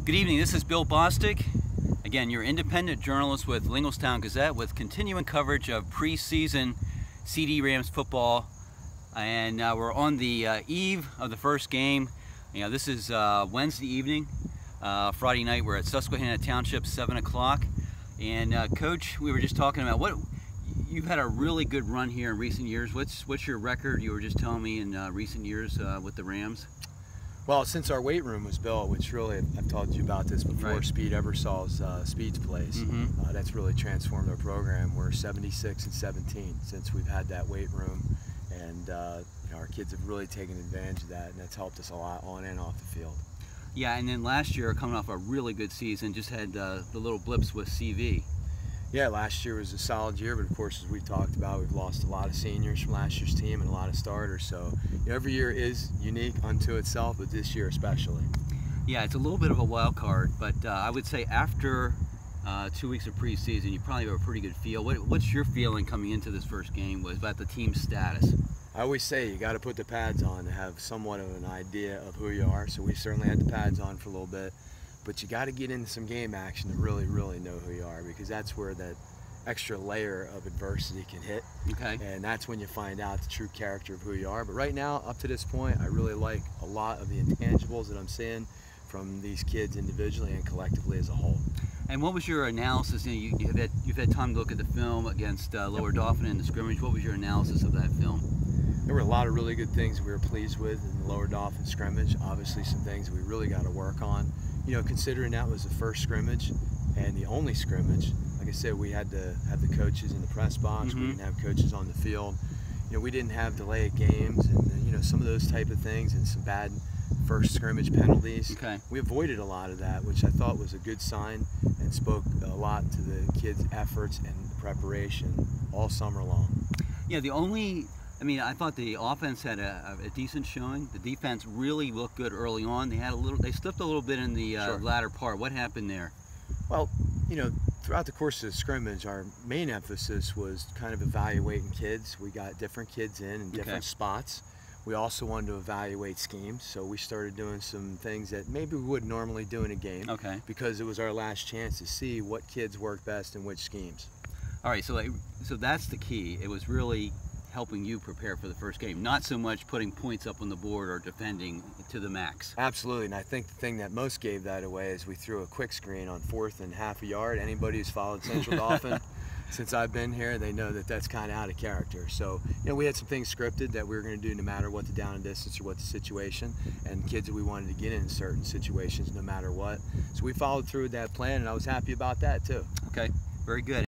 Good evening, this is Bill Bostic. Again, your independent journalist with Linglestown Gazette with continuing coverage of preseason CD Rams football. And we're on the eve of the first game. You know, this is Wednesday evening. Friday night we're at Susquehanna Township, 7 o'clock. And Coach, we were just talking about you've had a really good run here in recent years. What's your record, you were just telling me, in recent years with the Rams? Well, since our weight room was built, which really, I've told you about this before, right. Speed Eversaw's Speed's place, that's really transformed our program. We're 76 and 17 since we've had that weight room, and you know, our kids have really taken advantage of that, and that's helped us a lot on and off the field. Yeah, and then last year, coming off a really good season, just had the little blips with CV. Yeah, last year was a solid year, but of course, as we've talked about, we've lost a lot of seniors from last year's team and a lot of starters. So you know, every year is unique unto itself, but this year especially. Yeah, it's a little bit of a wild card, but I would say after 2 weeks of preseason, you probably have a pretty good feel. What's your feeling coming into this first game about the team's status? I always say you got to put the pads on to have somewhat of an idea of who you are. So we certainly had the pads on for a little bit. But you got to get into some game action to really know who you are, because that's where that extra layer of adversity can hit. Okay. And that's when you find out the true character of who you are. But right now, up to this point, I really like a lot of the intangibles that I'm seeing from these kids individually and collectively as a whole. And what was your analysis? You know, you've had time to look at the film against Lower Dauphin in the scrimmage. What was your analysis of that film? There were a lot of really good things we were pleased with in the Lower Dauphin scrimmage. Obviously, some things we really got to work on. You know, considering that was the first scrimmage and the only scrimmage, like I said, we had to have the coaches in the press box. We didn't have coaches on the field. You know, we didn't have delay of games and, you know, some of those type of things, and some bad first scrimmage penalties. Okay. We avoided a lot of that, which I thought was a good sign and spoke a lot to the kids' efforts and preparation all summer long. Yeah, I thought the offense had a decent showing. The defense really looked good early on. They slipped a little bit in the latter part. What happened there? Well, you know, throughout the course of the scrimmage, our main emphasis was kind of evaluating kids. We got different kids in different spots. We also wanted to evaluate schemes, so we started doing some things that maybe we wouldn't normally do in a game, because it was our last chance to see what kids work best in which schemes. All right, so that's the key. It was really helping you prepare for the first game, not so much putting points up on the board or defending to the max. Absolutely, and I think the thing that most gave that away is we threw a quick screen on 4th and half a yard. Anybody who's followed Central Dauphin since I've been here, they know that that's kind of out of character. So, you know, we had some things scripted that we were going to do no matter what the down and distance or what the situation, and kids that we wanted to get in certain situations no matter what. So we followed through with that plan, and I was happy about that too. Okay, very good.